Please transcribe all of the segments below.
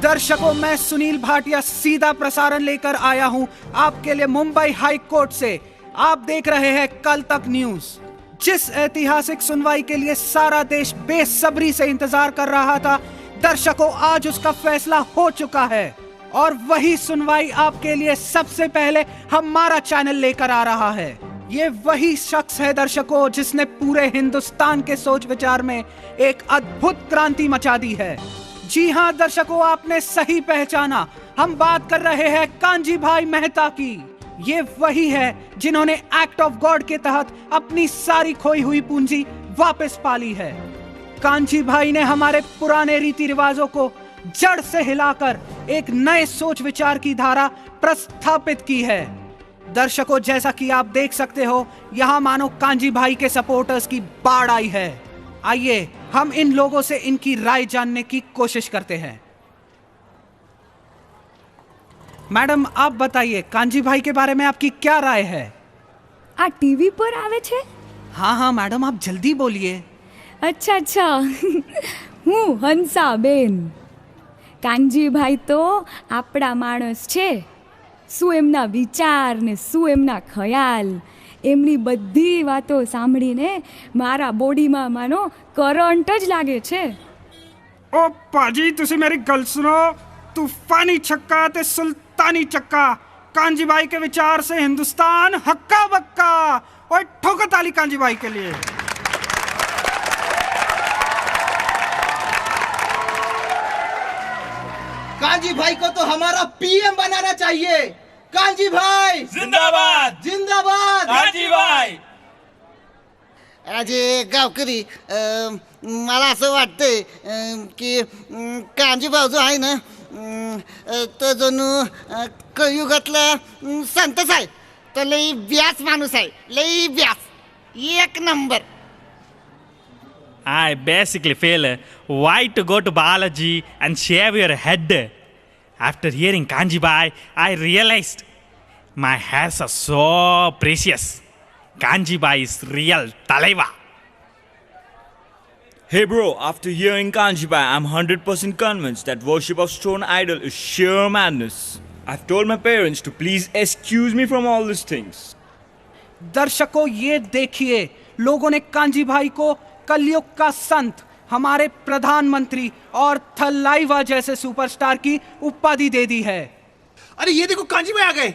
दर्शकों, मैं सुनील भाटिया सीधा प्रसारण लेकर आया हूं आपके लिए मुंबई हाई कोर्ट से। आप देख रहे हैं कल तक न्यूज। जिस ऐतिहासिक सुनवाई के लिए सारा देश बेसब्री से इंतजार कर रहा था, दर्शकों आज उसका फैसला हो चुका है और वही सुनवाई आपके लिए सबसे पहले हमारा चैनल लेकर आ रहा है। ये वही शख्स है दर्शकों जिसने पूरे हिंदुस्तान के सोच विचार में एक अद्भुत क्रांति मचा दी है। जी हां दर्शकों, आपने सही पहचाना, हम बात कर रहे हैं कांजी भाई मेहता की। ये वही है जिन्होंने एक्ट ऑफ गॉड के तहत अपनी सारी खोई हुई पूंजी वापस पाली है। कांजी भाई ने हमारे पुराने रीति रिवाजों को जड़ से हिलाकर एक नए सोच विचार की धारा प्रस्थापित की है। दर्शकों, जैसा कि आप देख सकते हो, यहाँ मानो कांजी भाई के सपोर्टर्स की बाढ़ आई है। आइए हम इन लोगों से इनकी राय जानने की कोशिश करते हैं। मैडम, आप बताइए कांजी भाई के बारे में आपकी क्या राय है? आ टीवी पर आवे छे? हाँ हाँ मैडम, आप जल्दी बोलिए। अच्छा अच्छा હું હંસાબેન। કાનજીભાઈ તો આપણા માણસ છે। શું એમના વિચાર ને શું એમના ખ્યાલ, એમની બધી વાતો સાંભળીને મારા બોડીમાં માનો કરંટ જ લાગે છે। ओ पाजी, तुसी मेरी गल सुनो। तूफानी छक्का ते सुल्तानी चक्का, कांजी भाई के विचार से हिंदुस्तान हक्का बक्का। और ठोको ताली कांजी भाई के लिए। कांजी भाई को तो हमारा पीएम बनाना चाहिए। कांजी भाई जिंदाबाद जिंदाबाद कांजी भाई। अजे गावकरी, मला असं वाटतंय की कांजीभाऊ जो आहे ना, तो जणू कलियुगातला संतच आहे। तो लई व्यास माणूस आहे, लई व्यास, एक number. I basically feel why to go to Balaji and shave your head. After hearing Kanji Bhai, I realized my hairs are so precious. Kanji Bhai is real Talaiva. Hey bro, after hearing Kanji Bhai, I'm 100% convinced that worship of stone idol is sheer madness. I've told my parents to please excuse me from all these things. दर्शकों, ये देखिए, लोगों ने कांजी भाई को कलयुग का संत, हमारे प्रधानमंत्री और थलाइवा जैसे सुपरस्टार की उपाधि दे दी है। अरे ये देखो, कांजी भाई आ गए।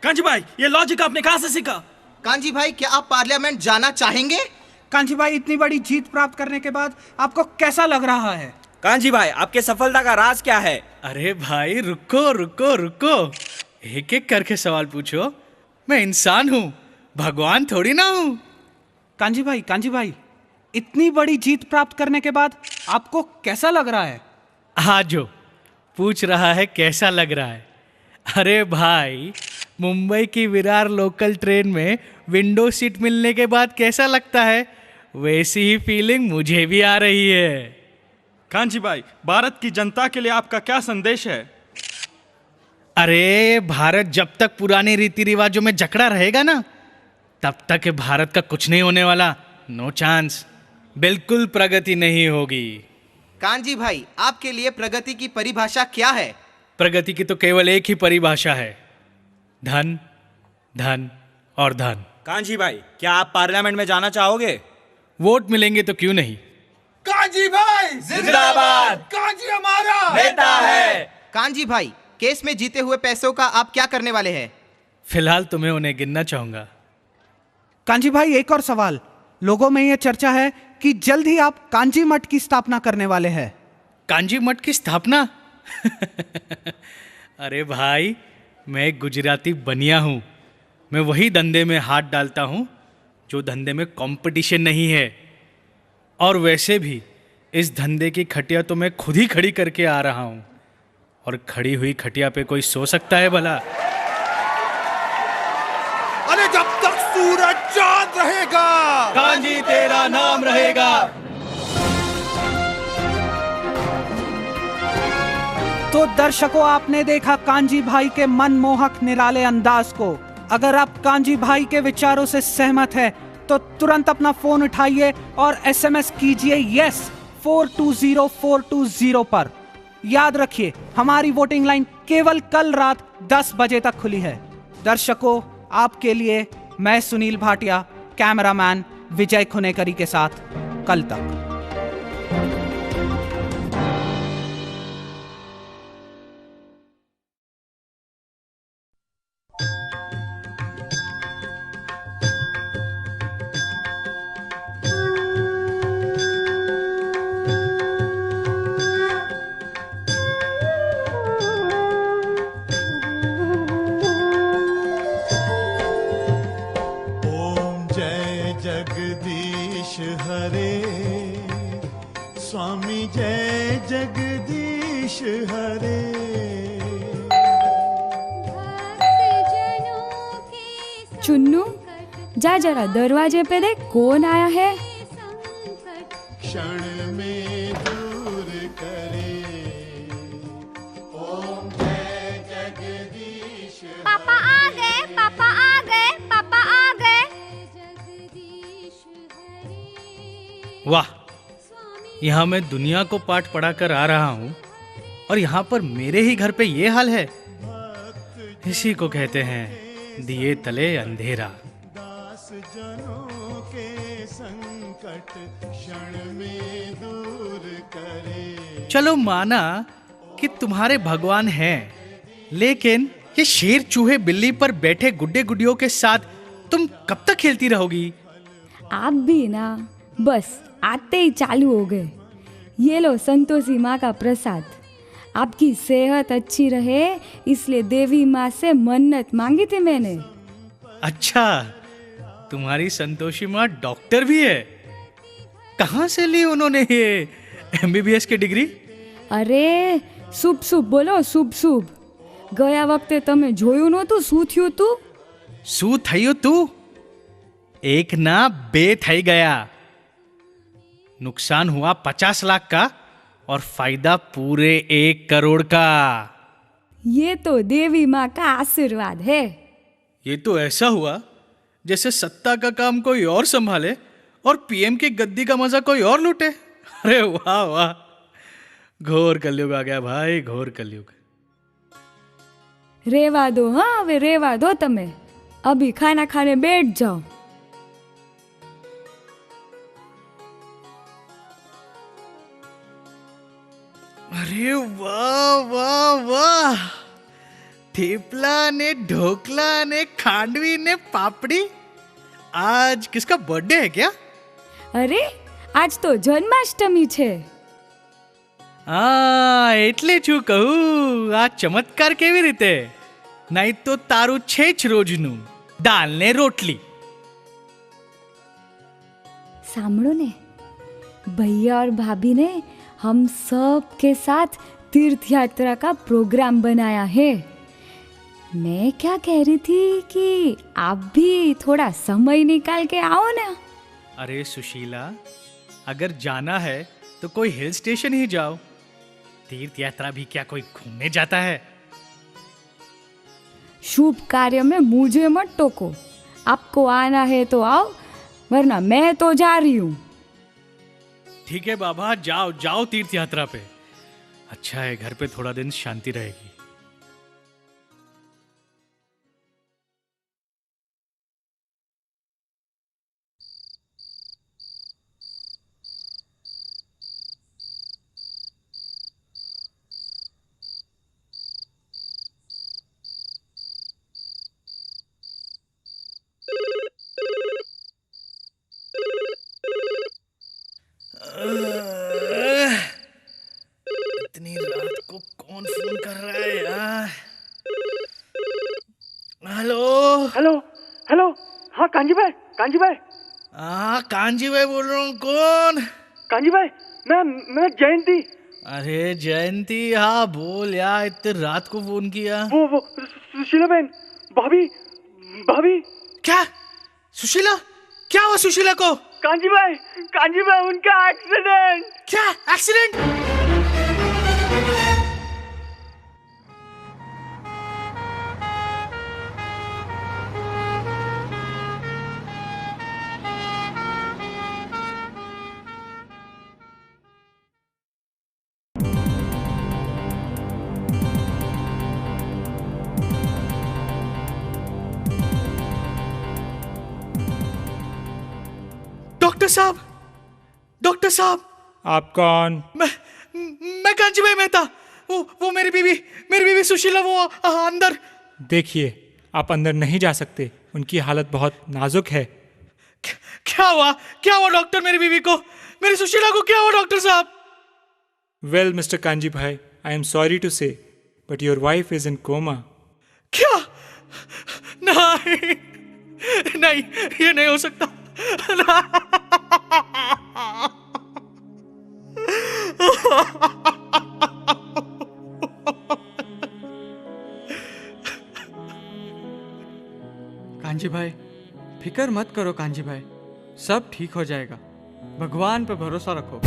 कांजी भाई, ये लॉजिक आपने कहाँ से सीखा? कांजी भाई, क्या आप पार्लियामेंट जाना चाहेंगे? कांजी भाई, इतनी बड़ी जीत प्राप्त करने के बाद आपको कैसा लग रहा है? कांजी भाई, आपके सफलता का राज क्या है? अरे भाई, रुको रुको रुको, एक एक करके सवाल पूछो। मैं इंसान हूँ, भगवान थोड़ी ना हूँ। कांजी भाई, इतनी बड़ी जीत प्राप्त करने के बाद आपको कैसा लग रहा है? आज जो पूछ रहा है कैसा लग रहा है, अरे भाई, मुंबई की विरार लोकल ट्रेन में विंडो सीट मिलने के बाद कैसा लगता है, वैसी ही फीलिंग मुझे भी आ रही है। कांजी भाई, भारत की जनता के लिए आपका क्या संदेश है? अरे भारत जब तक पुराने रीति रिवाजों में जकड़ा रहेगा ना, तब तक भारत का कुछ नहीं होने वाला। नो चांस, बिल्कुल प्रगति नहीं होगी। कांजी भाई, आपके लिए प्रगति की परिभाषा क्या है? प्रगति की तो केवल एक ही परिभाषा है, धन, धन और धन। कांजी भाई, क्या आप पार्लियामेंट में जाना चाहोगे? वोट मिलेंगे तो क्यों नहीं। कांजी भाई जिंदाबाद। कांजी हमारा नेता है। कांजी भाई, केस में जीते हुए पैसों का आप क्या करने वाले हैं? फिलहाल तुम्हें उन्हें गिनना चाहूंगा। कांजी भाई, एक और सवाल। लोगों में यह चर्चा है कि जल्द ही आप कांजी मठ की स्थापना करने वाले हैं। कांजी मठ की स्थापना? अरे भाई, मैं एक गुजराती बनिया हूँ। मैं वही धंधे में हाथ डालता हूँ जो धंधे में कंपटीशन नहीं है। और वैसे भी इस धंधे की खटिया तो मैं खुद ही खड़ी करके आ रहा हूँ। और खड़ी हुई खटिया पे कोई सो सकता है भला? अरे जब तक सूरज चांद रहेगा, कांजी तेरा नाम रहेगा। तो दर्शकों, आपने देखा कांजी भाई के मनमोहक निराले अंदाज को। अगर आप कांजी भाई के विचारों से सहमत हैं, तो तुरंत अपना फोन उठाइए और एसएमएस कीजिए यस 420420 पर। याद रखिए, हमारी वोटिंग लाइन केवल कल रात 10 बजे तक खुली है। दर्शकों, आपके लिए मैं सुनील भाटिया, कैमरामैन विजय खुनेकरी के साथ कल तक। ओम जय जगदीश हरे, स्वामी जय जगदीश हरे। चुन्नू, जा जरा दरवाजे पे देख कौन आया है। क्षण में दूर करे। ओम जय जगदीश पापा आ गए, पापा आ गए, पापा आ गए। वाह, यहाँ मैं दुनिया को पाठ पढ़ाकर आ रहा हूँ और यहाँ पर मेरे ही घर पे ये हाल है। इसी को कहते हैं दिए तले अंधेरा। दास जनों के संकट क्षण में दूर करे। चलो माना कि तुम्हारे भगवान हैं, लेकिन ये शेर चूहे बिल्ली पर बैठे गुड्डे गुडियों के साथ तुम कब तक खेलती रहोगी? आप भी ना, बस आते ही चालू हो गए। ये लो संतोषी माँ का प्रसाद। आपकी सेहत अच्छी रहे इसलिए देवी माँ से मन्नत मांगी थी मैंने। अच्छा, तुम्हारी संतोषी माँ डॉक्टर भी है? कहाँ से ली उन्होंने ये एमबीबीएस की डिग्री? अरे શુભ શુભ બોલો, શુભ શુભ। ગયા વખતે તમે જોયું નહોતું શું થયું તું? શું થયું તું? एक ना बे थई गया। नुकसान हुआ 50 लाख का और फायदा पूरे 1 करोड़ का। ये तो देवी माँ का आशीर्वाद है। ये तो ऐसा हुआ जैसे सत्ता का काम कोई और संभाले और पीएम की गद्दी का मजा कोई और लूटे। अरे वाह वाह, घोर कलयुग आ गया भाई, घोर कलयुग। रेवा दो, हाँ હવે રેવા દો તમે। अभी खाना खाने बैठ जाओ। अरे वाह वाह वाह, थेपला ने ढोकला ने खांडवी ने पापड़ी। आज किसका बर्थडे है क्या? अरे आज तो जन्माष्टमी છે। હા એટલે છું કહું, આ ચમત્કાર કેવી રીતે? નહીં તો તારું છે જ રોજનું દાલ ને રોટલી। सामड़ो ने, भैया और भाभी ने हम सब के साथ तीर्थ यात्रा का प्रोग्राम बनाया है। मैं क्या कह रही थी कि आप भी थोड़ा समय निकाल के आओ ना। अरे सुशीला, अगर जाना है तो कोई हिल स्टेशन ही जाओ। तीर्थ यात्रा भी क्या कोई घूमने जाता है? शुभ कार्य में मुझे मत टोको। आपको आना है तो आओ, वरना मैं तो जा रही हूँ। ठीक है बाबा, जाओ जाओ तीर्थ यात्रा पे। अच्छा है, घर पे थोड़ा दिन शांति रहेगी। फोन कर रहा है यार। हेलो हेलो हेलो, हाँ कांजी भाई, कांजी भाई। हाँ कांजी भाई बोल रहा हूँ। कौन? कांजी भाई, मैं जयंती। अरे जयंती, हाँ बोल यार, इतने रात को फोन किया। वो सुशीला बहन, भाभी भाभी। क्या? सुशीला? क्या हुआ सुशीला को? कांजी भाई उनका एक्सीडेंट। क्या एक्सीडेंट? डॉक्टर साहब। आप कौन? मैं कांजी भाई मेहता। वो मेरी बीवी सुशीला, वो अंदर। देखिए, आप अंदर नहीं जा सकते, उनकी हालत बहुत नाजुक है। क्या हुआ डॉक्टर? मेरी बीवी को, मेरी सुशीला को क्या हुआ डॉक्टर साहब? Well mister Kanji bhai, I am sorry to say, but your wife is in coma. क्या? नहीं, ये नहीं हो सकता। कांजी भाई, फिक्र मत करो कांजी भाई, सब ठीक हो जाएगा। भगवान पे भरोसा रखो।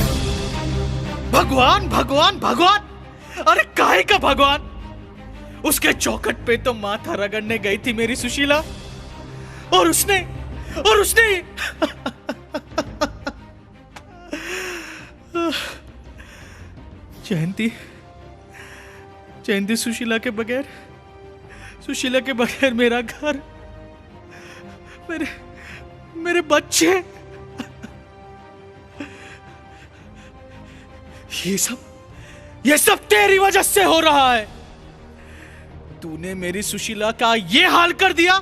भगवान? अरे काहे का भगवान? उसके चौखट पे तो माथा रगड़ने गई थी मेरी सुशीला, और उसने जयंती सुशीला के बगैर मेरा घर, मेरे बच्चे, ये सब तेरी वजह से हो रहा है। तूने मेरी सुशीला का ये हाल कर दिया।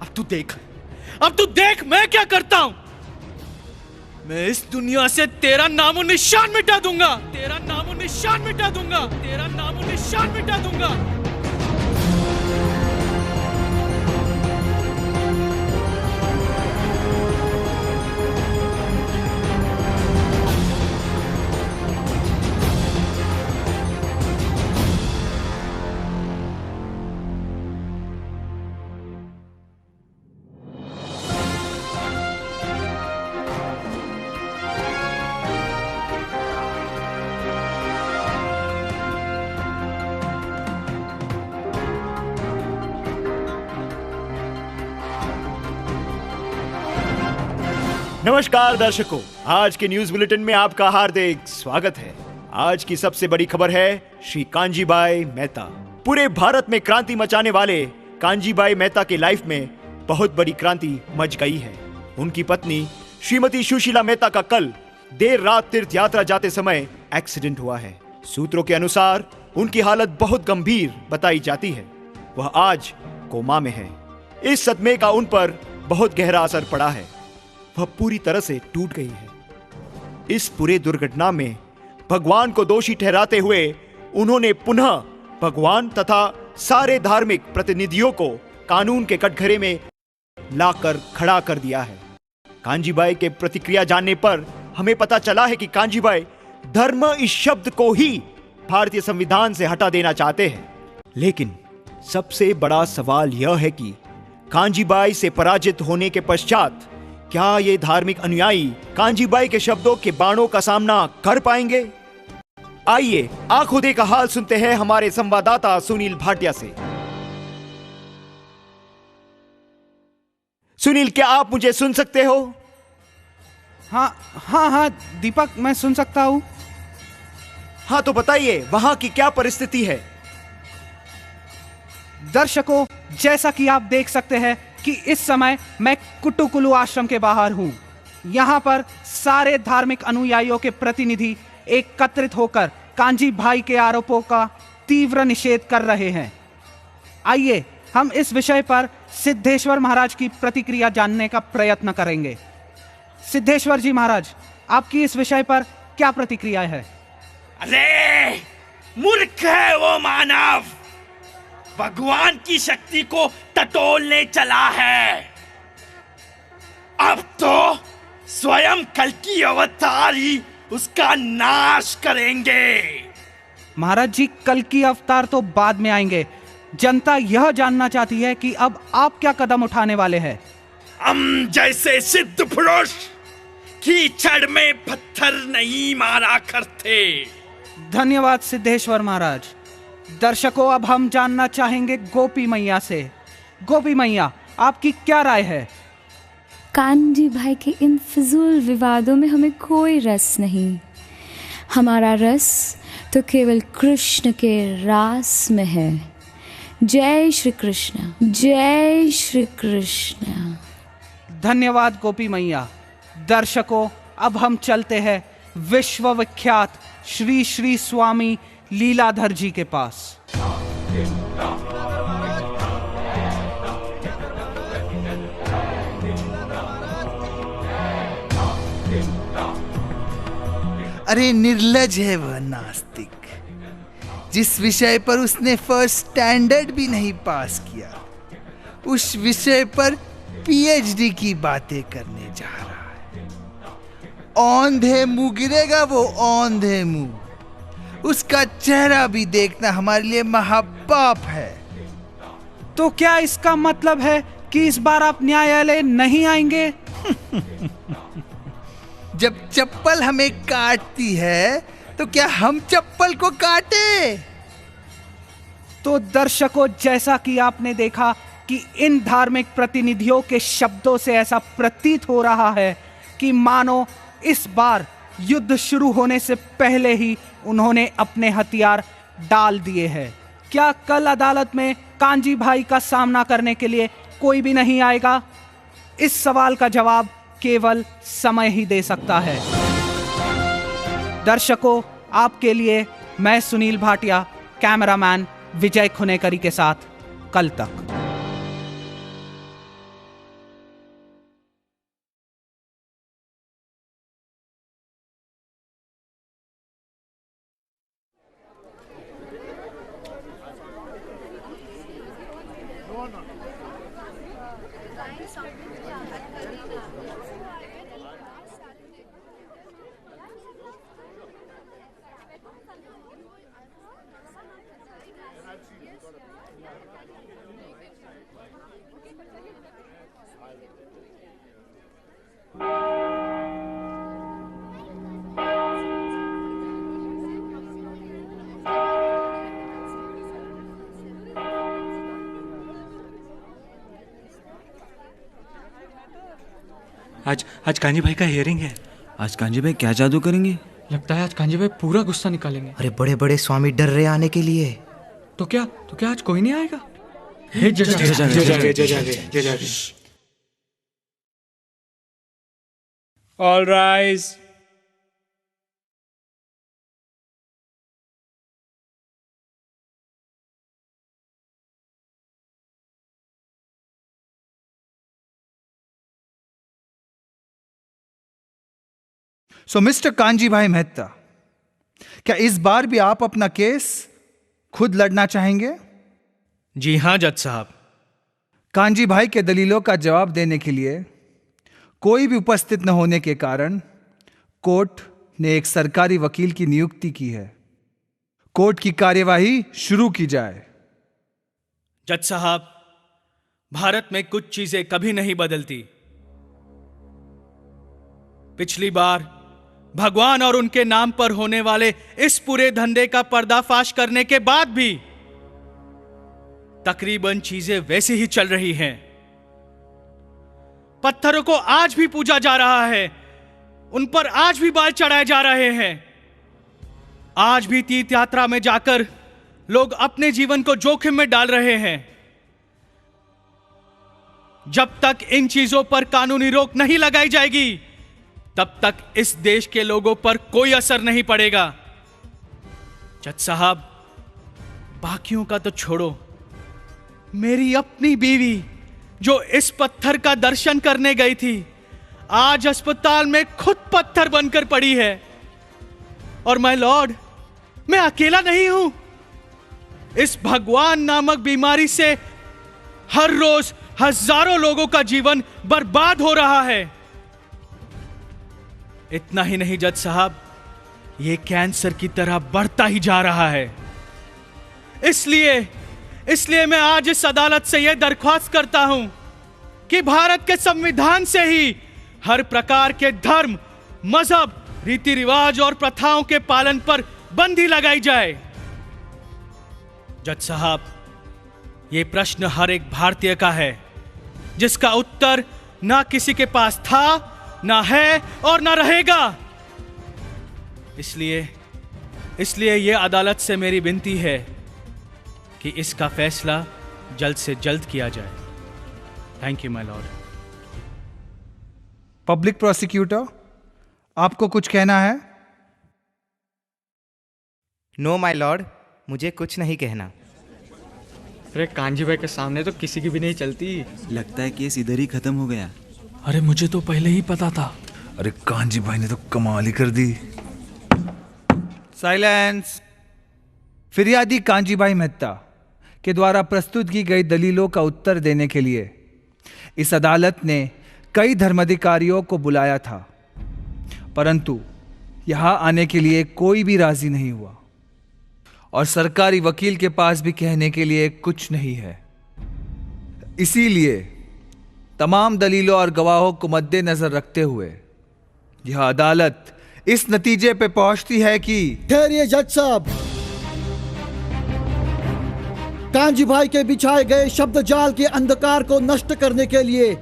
अब तू देख मैं क्या करता हूं। मैं इस दुनिया से तेरा नामो निशान मिटा दूंगा। नमस्कार दर्शकों, आज के न्यूज बुलेटिन में आपका हार्दिक स्वागत है। आज की सबसे बड़ी खबर है श्री कांजी भाई मेहता। पूरे भारत में क्रांति मचाने वाले कांजी भाई मेहता के लाइफ में बहुत बड़ी क्रांति मच गई है। उनकी पत्नी श्रीमती सुशीला मेहता का कल देर रात तीर्थ यात्रा जाते समय एक्सीडेंट हुआ है। सूत्रों के अनुसार उनकी हालत बहुत गंभीर बताई जाती है। वह आज कोमा में है। इस सदमे का उन पर बहुत गहरा असर पड़ा है। वह पूरी तरह से टूट गई है। इस पूरे दुर्घटना में भगवान को दोषी ठहराते हुए उन्होंने पुनः भगवान तथा सारे धार्मिक प्रतिनिधियों को कानून के कटघरे में लाकर खड़ा कर दिया है। कांजीबाई के प्रतिक्रिया जानने पर हमें पता चला है कि कांजीबाई धर्म इस शब्द को ही भारतीय संविधान से हटा देना चाहते हैं। लेकिन सबसे बड़ा सवाल यह है कि कांजीबाई से पराजित होने के पश्चात क्या ये धार्मिक अनुयायी कांजीबाई के शब्दों के बाणों का सामना कर पाएंगे? आइए आंखों देखा हाल सुनते हैं हमारे संवाददाता सुनील भाटिया से। सुनील, क्या आप मुझे सुन सकते हो? हाँ दीपक, मैं सुन सकता हूँ। हाँ तो बताइए, वहां की क्या परिस्थिति है? दर्शकों, जैसा कि आप देख सकते हैं कि इस समय मैं कुटुकुलु आश्रम के बाहर हूं। यहां पर सारे धार्मिक अनुयायियों के प्रतिनिधि एकत्रित होकर कांजी भाई के आरोपों का तीव्र निषेध कर रहे हैं। आइए हम इस विषय पर सिद्धेश्वर महाराज की प्रतिक्रिया जानने का प्रयत्न करेंगे। सिद्धेश्वर जी महाराज, आपकी इस विषय पर क्या प्रतिक्रिया है? अरे मूर्ख है वो मानव, भगवान की शक्ति को टटोलने चला है। अब तो स्वयं कल्कि अवतार ही उसका नाश करेंगे। महाराज जी, कल की अवतार तो बाद में आएंगे। जनता यह जानना चाहती है कि अब आप क्या कदम उठाने वाले हैं। हम जैसे सिद्ध पुरुष कीचड़ में पत्थर नहीं मारा करते। धन्यवाद सिद्धेश्वर महाराज। दर्शकों, अब हम जानना चाहेंगे गोपी मैया से। गोपी मैया, आपकी क्या राय है? कांजी भाई के इन फिजूल विवादों में हमें कोई रस नहीं। हमारा रस तो केवल कृष्ण के रास में है। जय श्री कृष्ण, जय श्री कृष्ण। धन्यवाद गोपी मैया। दर्शकों, अब हम चलते हैं विश्व विख्यात श्री श्री स्वामी लीलाधर जी के पास। अरे निर्लज है वह नास्तिक, जिस विषय पर उसने फर्स्ट स्टैंडर्ड भी नहीं पास किया, उस विषय पर पीएचडी की बातें करने जा रहा है। औंधे मुंह गिरेगा वो, औंधे मुंह। उसका चेहरा भी देखना हमारे लिए महापाप है। तो क्या इसका मतलब है कि इस बार आप न्यायालय नहीं आएंगे? जब चप्पल हमें काटती है तो क्या हम चप्पल को काटे? तो दर्शकों, जैसा कि आपने देखा कि इन धार्मिक प्रतिनिधियों के शब्दों से ऐसा प्रतीत हो रहा है कि मानो इस बार युद्ध शुरू होने से पहले ही उन्होंने अपने हथियार डाल दिए हैं। क्या कल अदालत में कांजी भाई का सामना करने के लिए कोई भी नहीं आएगा? इस सवाल का जवाब केवल समय ही दे सकता है। दर्शकों, आपके लिए मैं सुनील भाटिया, कैमरामैन विजय खुनेकरी के साथ कल तक। आज कांजी भाई का हियरिंग है। आज कांजी भाई क्या जादू करेंगे? लगता है आज कांजी भाई पूरा गुस्सा निकालेंगे। अरे बड़े बड़े स्वामी डर रहे आने के लिए। तो क्या आज कोई नहीं आएगा? All rise. So mister Kanji bhai Mehta, क्या इस बार भी आप अपना केस खुद लड़ना चाहेंगे? जी हाँ जज साहब। कांजी भाई के दलीलों का जवाब देने के लिए कोई भी उपस्थित न होने के कारण कोर्ट ने एक सरकारी वकील की नियुक्ति की है। कोर्ट की कार्यवाही शुरू की जाए। जज साहब, भारत में कुछ चीजें कभी नहीं बदलती। पिछली बार भगवान और उनके नाम पर होने वाले इस पूरे धंधे का पर्दाफाश करने के बाद भी तकरीबन चीजें वैसी ही चल रही हैं। पत्थरों को आज भी पूजा जा रहा है, उन पर आज भी बाल चढ़ाए जा रहे हैं। आज भी तीर्थ यात्रा में जाकर लोग अपने जीवन को जोखिम में डाल रहे हैं। जब तक इन चीजों पर कानूनी रोक नहीं लगाई जाएगी, तब तक इस देश के लोगों पर कोई असर नहीं पड़ेगा। जज साहब, बाकियों का तो छोड़ो, मेरी अपनी बीवी जो इस पत्थर का दर्शन करने गई थी, आज अस्पताल में खुद पत्थर बनकर पड़ी है। और माय लॉर्ड, मैं अकेला नहीं हूं। इस भगवान नामक बीमारी से हर रोज हजारों लोगों का जीवन बर्बाद हो रहा है। इतना ही नहीं जज साहब, यह कैंसर की तरह बढ़ता ही जा रहा है। इसलिए मैं आज इस अदालत से यह दरख्वास्त करता हूं कि भारत के संविधान से ही हर प्रकार के धर्म, मजहब, रीति रिवाज और प्रथाओं के पालन पर बंदी लगाई जाए। जज साहब, यह प्रश्न हर एक भारतीय का है, जिसका उत्तर ना किसी के पास था, ना है और ना रहेगा। इसलिए यह अदालत से मेरी विनती है कि इसका फैसला जल्द से जल्द किया जाए। Thank you my Lord. Public prosecutor, आपको कुछ कहना है? नो माय लॉर्ड, मुझे कुछ नहीं कहना। अरे कांजी भाई के सामने तो किसी की भी नहीं चलती। लगता है केस इधर ही खत्म हो गया। अरे मुझे तो पहले ही पता था। अरे कांजी भाई ने तो कमाल ही कर दी। साइलेंस। फिरियादी कांजी भाई मेहता के द्वारा प्रस्तुत की गई दलीलों का उत्तर देने के लिए इस अदालत ने कई धर्माधिकारियों को बुलाया था, परंतु यहां आने के लिए कोई भी राजी नहीं हुआ और सरकारी वकील के पास भी कहने के लिए कुछ नहीं है। इसीलिए तमाम दलीलों और गवाहों को मद्देनजर रखते हुए यह अदालत इस नतीजे पे पहुंचती है कि ठहरिए जज साहब, कांजी भाई के बिछाए गए शब्द जाल के अंधकार को नष्ट करने के लिए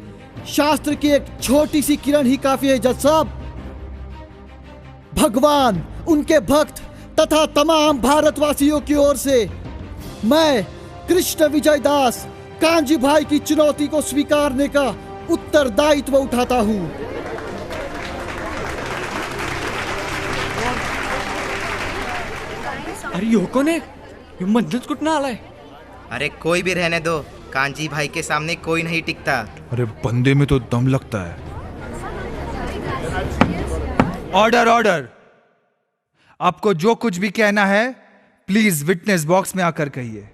शास्त्र की एक छोटी सी किरण ही काफी है। जज साहब, भगवान, उनके भक्त तथा तमाम भारतवासियों की ओर से मैं कृष्ण विजय दास कांजी भाई की चुनौती को स्वीकारने का उत्तरदायित्व उठाता हूं। अरे योको ने मदद कुटना आलाय। अरे कोई भी रहने दो, कांजी भाई के सामने कोई नहीं टिकता। अरे बंदे में तो दम लगता है। Order, order. आपको जो कुछ भी कहना है प्लीज विटनेस बॉक्स में आकर कहिए।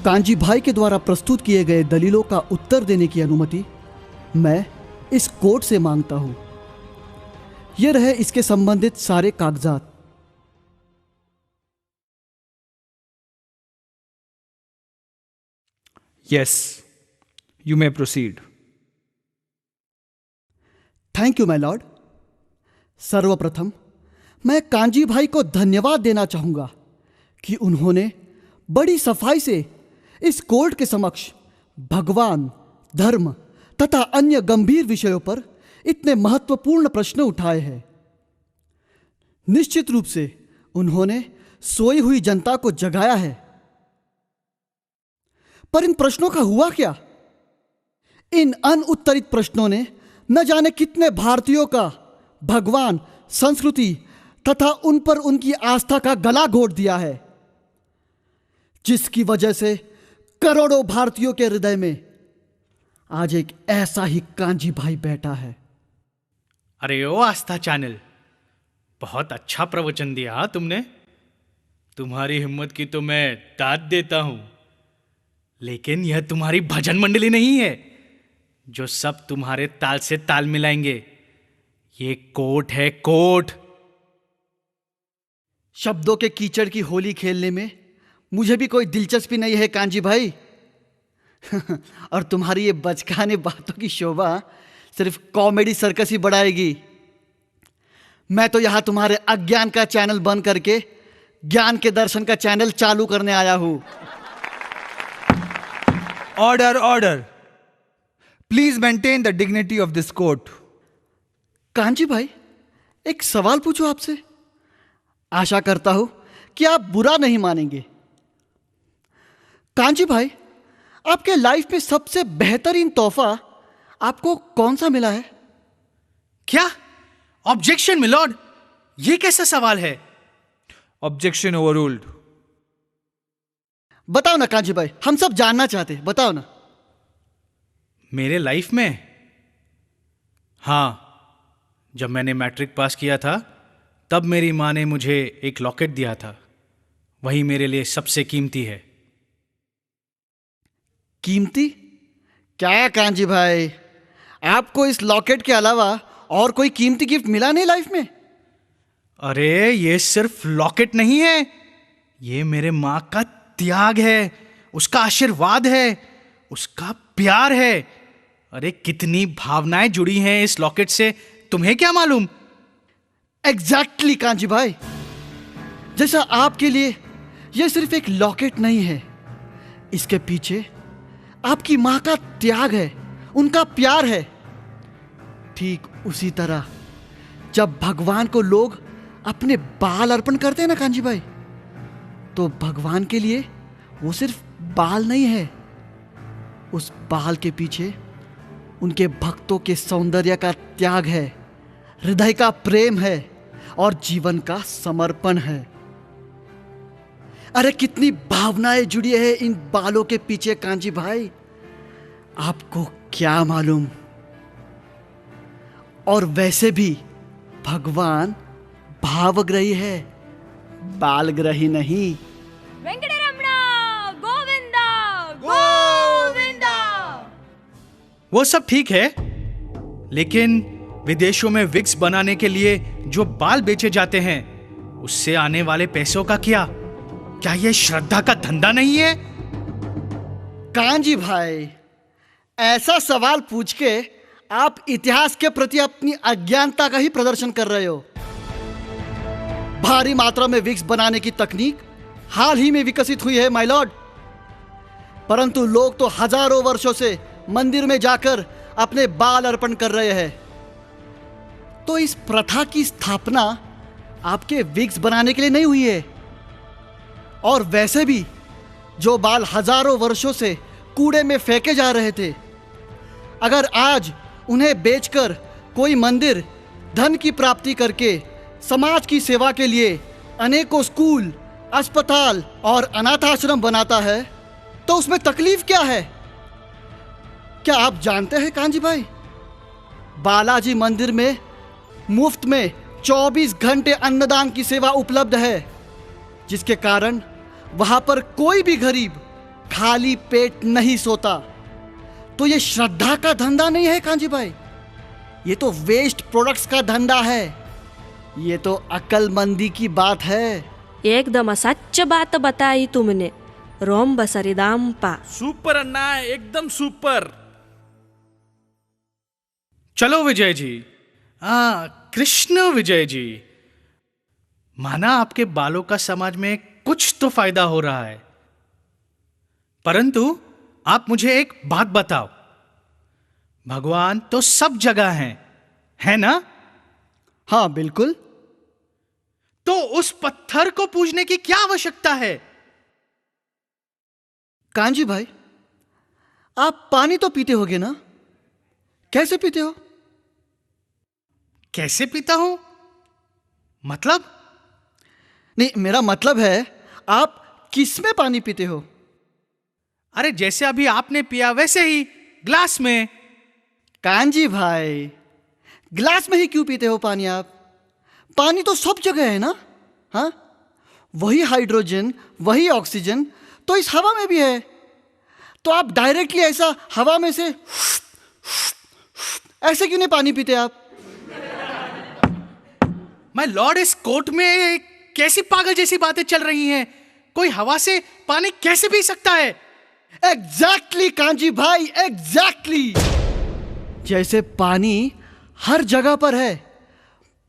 कांजी भाई के द्वारा प्रस्तुत किए गए दलीलों का उत्तर देने की अनुमति मैं इस कोर्ट से मांगता हूं। ये रहे इसके संबंधित सारे कागजात। Yes, you may proceed. Thank you my Lord. सर्वप्रथम मैं कांजी भाई को धन्यवाद देना चाहूंगा कि उन्होंने बड़ी सफाई से इस कोर्ट के समक्ष भगवान, धर्म तथा अन्य गंभीर विषयों पर इतने महत्वपूर्ण प्रश्न उठाए हैं। निश्चित रूप से उन्होंने सोई हुई जनता को जगाया है। पर इन प्रश्नों का हुआ क्या? इन अनउत्तरित प्रश्नों ने न जाने कितने भारतीयों का भगवान, संस्कृति तथा उन पर उनकी आस्था का गला घोट दिया है, जिसकी वजह से करोड़ों भारतीयों के हृदय में आज एक ऐसा ही कांजी भाई बैठा है। अरे ओ आस्था चैनल, बहुत अच्छा प्रवचन दिया तुमने। तुम्हारी हिम्मत की तो मैं दाद देता हूं, लेकिन यह तुम्हारी भजन मंडली नहीं है जो सब तुम्हारे ताल से ताल मिलाएंगे। ये कोर्ट है, कोर्ट। शब्दों के कीचड़ की होली खेलने में मुझे भी कोई दिलचस्पी नहीं है कांजी भाई। और तुम्हारी ये बचकाने बातों की शोभा सिर्फ कॉमेडी सर्कस ही बढ़ाएगी। मैं तो यहां तुम्हारे अज्ञान का चैनल बंद करके ज्ञान के दर्शन का चैनल चालू करने आया हूं। Order, order. Please maintain the dignity of this court. Kanji भाई, एक सवाल पूछो आपसे। आशा करता हूं कि आप बुरा नहीं मानेंगे। कांजी भाई, आपके लाइफ में सबसे बेहतरीन तोहफा आपको कौन सा मिला है? क्या? ऑब्जेक्शन मिलॉर्ड, ये कैसा सवाल है? Objection overruled. बताओ ना कांजी भाई, हम सब जानना चाहते, बताओ ना। मेरे लाइफ में? हाँ, जब मैंने मैट्रिक पास किया था तब मेरी माँ ने मुझे एक लॉकेट दिया था। वही मेरे लिए सबसे कीमती है। कीमती? क्या कांजी भाई, आपको इस लॉकेट के अलावा और कोई कीमती गिफ्ट मिला नहीं लाइफ में? अरे ये सिर्फ लॉकेट नहीं है, ये मेरे माँ का त्याग है, उसका आशीर्वाद है, उसका प्यार है। अरे कितनी भावनाएं जुड़ी हैं इस लॉकेट से, तुम्हें क्या मालूम? एग्जैक्टली कांजी भाई, जैसा आपके लिए यह सिर्फ एक लॉकेट नहीं है, इसके पीछे आपकी माँ का त्याग है, उनका प्यार है। ठीक उसी तरह जब भगवान को लोग अपने बाल अर्पण करते हैं ना कांजी भाई, तो भगवान के लिए वो सिर्फ बाल नहीं है, उस बाल के पीछे उनके भक्तों के सौंदर्य का त्याग है, हृदय का प्रेम है और जीवन का समर्पण है। अरे कितनी भावनाएं जुड़ी है इन बालों के पीछे कांजी भाई, आपको क्या मालूम। और वैसे भी भगवान भावग्रही है, बालग्रही नहीं। वेंकटरमणा गोविंदा गोविंदा। वो सब ठीक है, लेकिन विदेशों में विग्स बनाने के लिए जो बाल बेचे जाते हैं, उससे आने वाले पैसों का क्या? क्या यह श्रद्धा का धंधा नहीं है? कांजी भाई, ऐसा सवाल पूछ के आप इतिहास के प्रति अपनी अज्ञानता का ही प्रदर्शन कर रहे हो। भारी मात्रा में विग्स बनाने की तकनीक हाल ही में विकसित हुई है माय लॉर्ड, परंतु लोग तो हजारों वर्षों से मंदिर में जाकर अपने बाल अर्पण कर रहे हैं। तो इस प्रथा की स्थापना आपके विग्स बनाने के लिए नहीं हुई है। और वैसे भी जो बाल हजारों वर्षों से कूड़े में फेंके जा रहे थे, अगर आज उन्हें बेचकर कोई मंदिर धन की प्राप्ति करके समाज की सेवा के लिए अनेकों स्कूल, अस्पताल और अनाथाश्रम बनाता है, तो उसमें तकलीफ क्या है? क्या आप जानते हैं कांजी भाई, बालाजी मंदिर में मुफ्त में 24 घंटे अन्नदान की सेवा उपलब्ध है, जिसके कारण वहां पर कोई भी गरीब खाली पेट नहीं सोता। तो ये श्रद्धा का धंधा नहीं है कांजी भाई, ये तो वेस्ट प्रोडक्ट्स का धंधा है। ये तो अक्लमंदी की बात है। एकदम सच बात बताई तुमने, रोम बसरिदाम पा। सुपर अन्ना, एकदम सुपर। चलो विजय जी, कृष्ण विजय जी, माना आपके बालों का समाज में कुछ तो फायदा हो रहा है, परंतु आप मुझे एक बात बताओ, भगवान तो सब जगह हैं, है ना? हाँ बिल्कुल। तो उस पत्थर को पूजने की क्या आवश्यकता है? कांजी भाई, आप पानी तो पीते होगे ना? कैसे पीते हो? कैसे पीता हूं? मतलब? नहीं, मेरा मतलब है आप किस में पानी पीते हो? अरे जैसे अभी आपने पिया वैसे ही, ग्लास में। कांजी भाई, ग्लास में ही क्यों पीते हो पानी आप? पानी तो सब जगह है ना? हाँ, वही हाइड्रोजन, वही ऑक्सीजन तो इस हवा में भी है। तो आप डायरेक्टली ऐसा हवा में से ऐसे क्यों नहीं पानी पीते आप? मैं लॉर्ड, इस कोर्ट में कैसी पागल जैसी बातें चल रही हैं? कोई हवा से पानी कैसे पी सकता है? एग्जैक्टली कांजी भाई, एग्जैक्टली। जैसे पानी हर जगह पर है,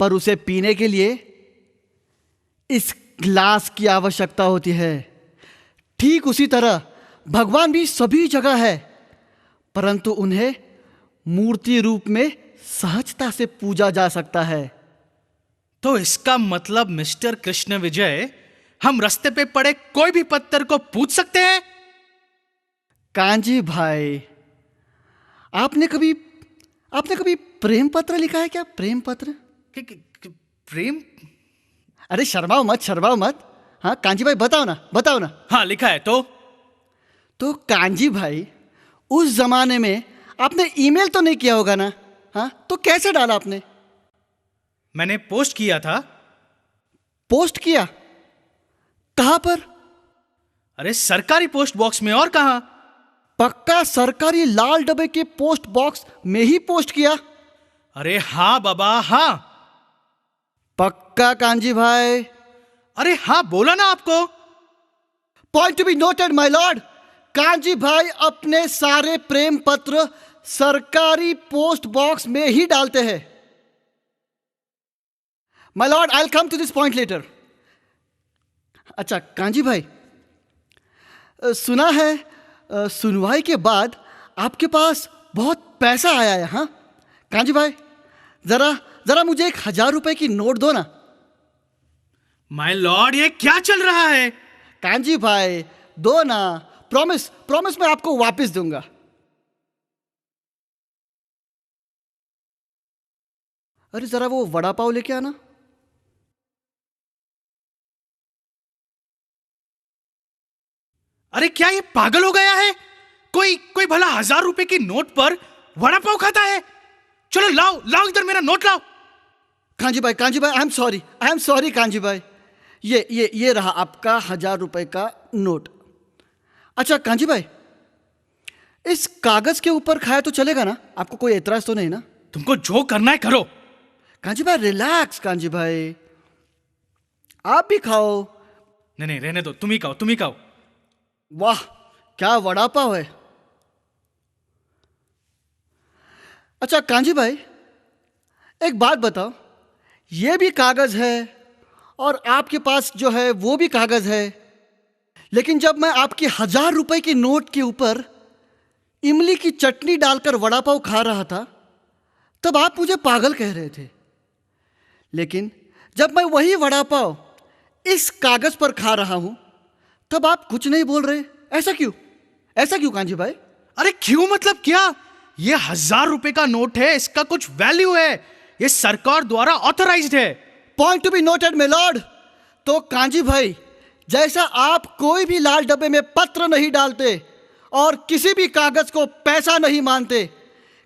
पर उसे पीने के लिए इस ग्लास की आवश्यकता होती है। ठीक उसी तरह भगवान भी सभी जगह है, परंतु उन्हें मूर्ति रूप में सहजता से पूजा जा सकता है। तो इसका मतलब मिस्टर कृष्ण विजय, हम रास्ते पे पड़े कोई भी पत्थर को पूज सकते हैं? कांजी भाई, आपने कभी प्रेम पत्र लिखा है क्या? प्रेम पत्र? प्रेम? अरे शर्माओ मत। हाँ कांजी भाई बताओ ना। हाँ लिखा है तो कांजी भाई, उस जमाने में आपने ईमेल तो नहीं किया होगा ना? हाँ तो कैसे डाला आपने? मैंने पोस्ट किया था। पोस्ट किया? कहां पर? अरे सरकारी पोस्ट बॉक्स में, और कहां? पक्का सरकारी लाल डब्बे के पोस्ट बॉक्स में ही पोस्ट किया? अरे हाँ बाबा हाँ। पक्का कांजी भाई? अरे हाँ बोला ना आपको। Point to be noted my Lord, kanji भाई अपने सारे प्रेम पत्र सरकारी पोस्ट बॉक्स में ही डालते हैं। My lord, I will come to this point later. अच्छा कांजी भाई, सुना है सुनवाई के बाद आपके पास बहुत पैसा आया है। हाँ कांजी भाई, जरा मुझे 1000 रुपए की नोट दो ना। माय लॉर्ड, ये क्या चल रहा है? कांजी भाई दो ना, प्रॉमिस मैं आपको वापस दूंगा। अरे जरा वो वड़ा पाव लेके आना। अरे क्या ये पागल हो गया है? कोई भला 1000 रुपए की नोट पर वड़ा पाव खाता है? चलो लाओ इधर मेरा नोट लाओ। Kanji bhai I am sorry kanji भाई, ये रहा आपका 1000 रुपए का नोट। अच्छा कांजी भाई, इस कागज के ऊपर खाया तो चलेगा ना? आपको कोई एतराज तो नहीं ना? तुमको जो करना है करो। कांजी भाई रिलैक्स, कांजी भाई आप भी खाओ। नहीं रहने दो, तुम ही खाओ। वाह क्या वड़ा पाव है। अच्छा कांजी भाई, एक बात बताओ, ये भी कागज है और आपके पास जो है वो भी कागज है, लेकिन जब मैं आपकी 1000 रुपए की नोट के ऊपर इमली की चटनी डालकर वड़ा पाव खा रहा था तब आप मुझे पागल कह रहे थे, लेकिन जब मैं वही वड़ा पाव इस कागज पर खा रहा हूं तब आप कुछ नहीं बोल रहे। ऐसा क्यों कांजी भाई? अरे क्यों मतलब क्या? ये 1000 रुपए का नोट है, इसका कुछ वैल्यू है, ये सरकार द्वारा ऑथराइज्ड है। Point to be noted my Lord. तो कांजी भाई, जैसा आप कोई भी लाल डब्बे में पत्र नहीं डालते और किसी भी कागज को पैसा नहीं मानते,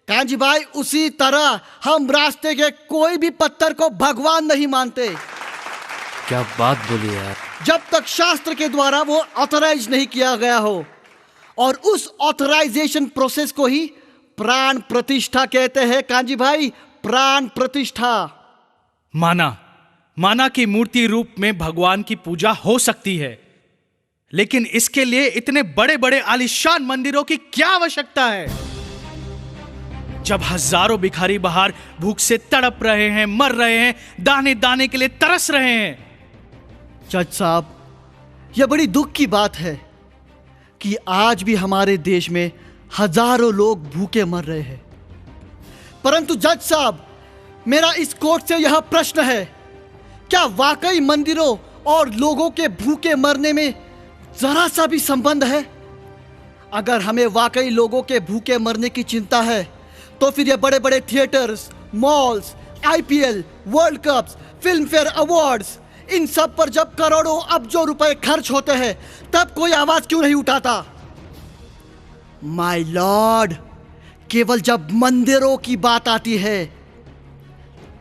कांजी भाई उसी तरह हम रास्ते के कोई भी पत्थर को भगवान नहीं मानते। क्या बात बोली यार। जब तक शास्त्र के द्वारा वो ऑथराइज नहीं किया गया हो, और उस ऑथराइजेशन प्रोसेस को ही प्राण प्रतिष्ठा कहते हैं कांजी भाई, प्राण प्रतिष्ठा। माना कि मूर्ति रूप में भगवान की पूजा हो सकती है, लेकिन इसके लिए इतने बड़े बड़े आलीशान मंदिरों की क्या आवश्यकता है? जब हजारों भिखारी बाहर भूख से तड़प रहे हैं, मर रहे हैं, दाने दाने के लिए तरस रहे हैं। जज साहब, यह बड़ी दुख की बात है कि आज भी हमारे देश में हजारों लोग भूखे मर रहे हैं। परंतु जज साहब, मेरा इस कोर्ट से यह प्रश्न है, क्या वाकई मंदिरों और लोगों के भूखे मरने में जरा सा भी संबंध है? अगर हमें वाकई लोगों के भूखे मरने की चिंता है तो फिर ये बड़े बड़े theatres, malls, IPL, world cups, Filmfare awards, इन सब पर जब करोड़ों अब्जों रुपए खर्च होते हैं तब कोई आवाज क्यों नहीं उठाता? माय लॉर्ड, केवल जब मंदिरों की बात आती है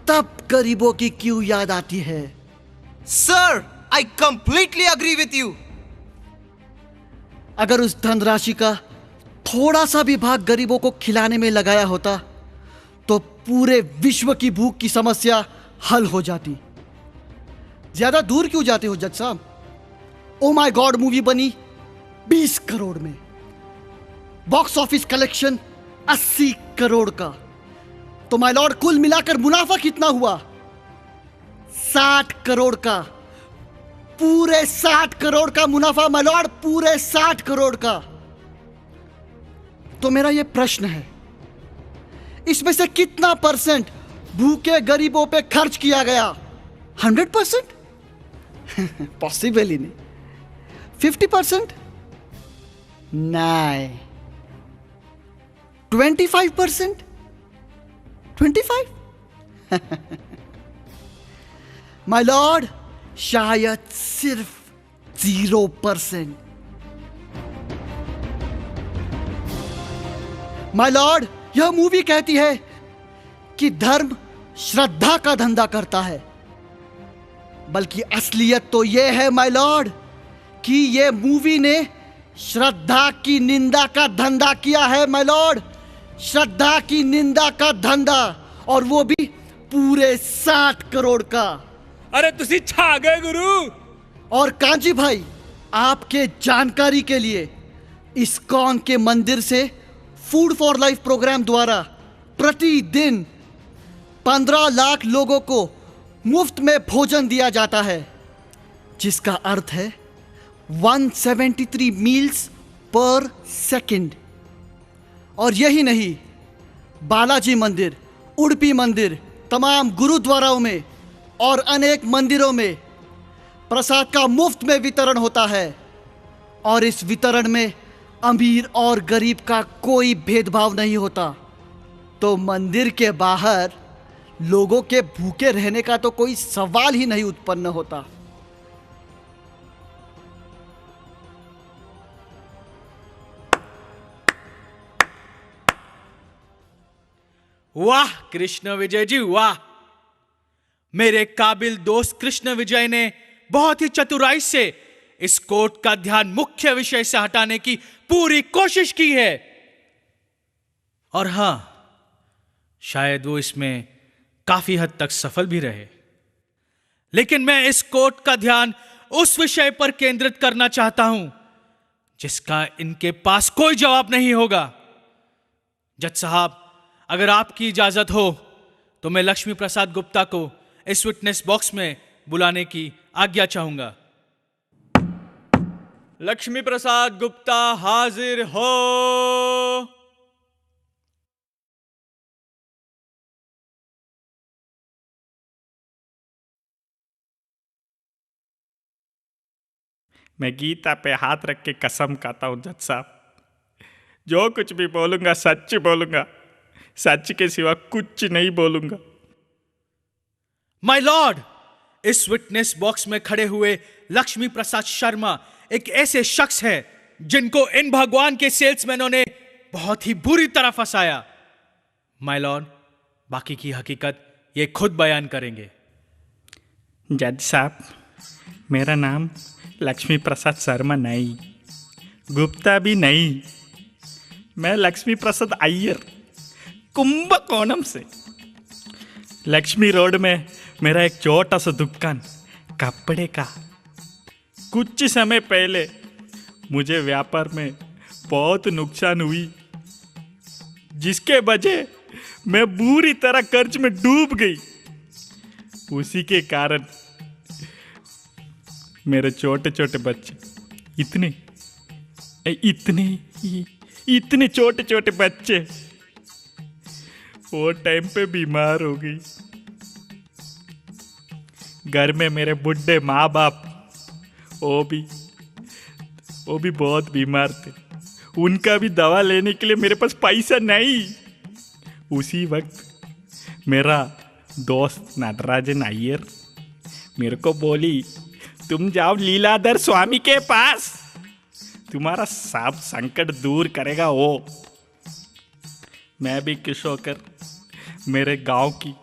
तब गरीबों की क्यों याद आती है? Sir, I completely agree with you. अगर उस धनराशि का थोड़ा सा भी भाग गरीबों को खिलाने में लगाया होता तो पूरे विश्व की भूख की समस्या हल हो जाती। ज्यादा दूर क्यों जाते हो जज साहब? ओ माय गॉड मूवी बनी 20 करोड़ में, बॉक्स ऑफिस कलेक्शन 80 करोड़ का, तो माय लॉर्ड कुल मिलाकर मुनाफा कितना हुआ? 60 करोड़ का। पूरे 60 करोड़ का मुनाफा माय लॉर्ड, पूरे 60 करोड़ का। तो मेरा यह प्रश्न है, इसमें से कितना परसेंट भूखे गरीबों पे खर्च किया गया? 100%? पॉसिबल ही नहीं। 50%? नहीं। 25%? 25? माय लॉर्ड, शायद सिर्फ 0%। माय लॉर्ड, यह मूवी कहती है कि धर्म श्रद्धा का धंधा करता है, बल्कि असलियत तो यह है माय लॉर्ड कि यह मूवी ने श्रद्धा की निंदा का धंधा किया है माय लॉर्ड, श्रद्धा की निंदा का धंधा, और वो भी पूरे 60 करोड़ का। अरे तुसी छा गए गुरु। और कांजी भाई, आपके जानकारी के लिए इस्कॉन के मंदिर से फूड फॉर लाइफ प्रोग्राम द्वारा प्रतिदिन 15 लाख लोगों को मुफ्त में भोजन दिया जाता है, जिसका अर्थ है 173 मील्स पर सेकंड। और यही नहीं, बालाजी मंदिर, उडुपी मंदिर, तमाम गुरुद्वाराओं में और अनेक मंदिरों में प्रसाद का मुफ्त में वितरण होता है, और इस वितरण में अमीर और गरीब का कोई भेदभाव नहीं होता। तो मंदिर के बाहर लोगों के भूखे रहने का तो कोई सवाल ही नहीं उत्पन्न होता। वाह कृष्ण विजय जी, वाह। मेरे काबिल दोस्त कृष्ण विजय ने बहुत ही चतुराई से इस कोर्ट का ध्यान मुख्य विषय से हटाने की पूरी कोशिश की है। और हां, शायद वो इसमें काफी हद तक सफल भी रहे। लेकिन मैं इस कोर्ट का ध्यान उस विषय पर केंद्रित करना चाहता हूं जिसका इनके पास कोई जवाब नहीं होगा। जज साहब, अगर आपकी इजाजत हो तो मैं लक्ष्मी प्रसाद गुप्ता को इस विटनेस बॉक्स में बुलाने की आज्ञा चाहूंगा। लक्ष्मी प्रसाद गुप्ता हाजिर हो। मैं गीता पे हाथ रख के कसम खाता हूं जज साहब, जो कुछ भी बोलूंगा सच बोलूंगा, सच के सिवा कुछ नहीं बोलूंगा। माय लॉर्ड, इस विटनेस बॉक्स में खड़े हुए लक्ष्मी प्रसाद शर्मा एक ऐसे शख्स है जिनको इन भगवान के सेल्समैनों ने बहुत ही बुरी तरह फंसाया। माय लॉर्ड, बाकी की हकीकत ये खुद बयान करेंगे। जज साहब, मेरा नाम लक्ष्मी प्रसाद शर्मा नहीं, गुप्ता भी नहीं। मैं लक्ष्मी प्रसाद अय्यर, कुंभकोणम से। लक्ष्मी रोड में मेरा एक छोटा सा दुकान कपड़े का। कुछ समय पहले मुझे व्यापार में बहुत नुकसान हुई, जिसके वजह मैं बुरी तरह कर्ज में डूब गई। उसी के कारण मेरे छोटे छोटे बच्चे, इतने छोटे छोटे बच्चे वो टाइम पे बीमार हो गई। घर में मेरे बुढ़े माँ बाप वो भी बहुत बीमार थे। उनका भी दवा लेने के लिए मेरे पास पैसा नहीं। उसी वक्त मेरा दोस्त नटराजन अय्यर मेरे को बोली, तुम जाओ लीलाधर स्वामी के पास, तुम्हारा सब संकट दूर करेगा वो। मैं भी खुश होकर मेरे गांव की